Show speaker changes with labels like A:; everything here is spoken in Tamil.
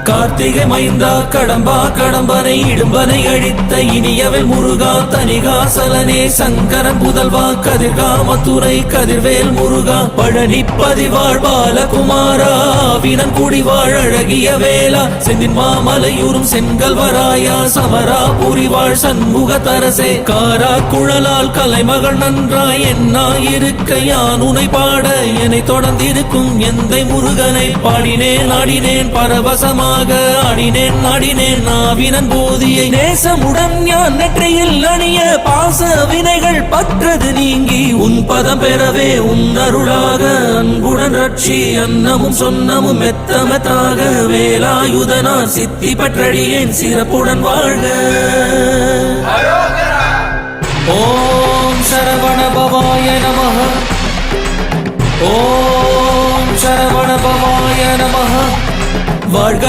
A: கார்த்திகை மைந்தா கடம்பா கடம்பனை இடும்பனை அழித்த இனியவன் முருகா தனிகாசலனே சங்கரன் புதல்வா கதிர்கா மத்துரை கதிர்வேல் முருகா பழனி பதிவாழ் பாலகுமாரா வினன் குடிவாழ் அழகிய வேளா செந்தின் மாமலையூரும் செங்கல்வராயா சமரா புரிவாழ் சண்முக தரசே காரா குழலால் கலைமகள் நன்றாய் என்னாயிருக்க யான் உனை பாட என்னை தொடர்ந்திருக்கும் எந்தை முருகனை பாடினேன் ஆடினேன் பரவசமாக ஆடினேன் நாடினேன் நாவினன் போதியை நேசமுடன் ஞான் நெற்றியில் அணிய பாச வினைகள் பற்றது நீங்கி உன் பதம் பெறவே உன் அருளாக அன்புடன் ரட்சி அன்னமும் சொன்னமும் மெத்தமத்தாக வேலாயுதனார் சித்தி பற்றடியேன் சிறப்புடன் வாழ்க. ஓம் சரவண பவாய நமஹ. ஓம் சரவண பவாய நமஹ. வாழ்க.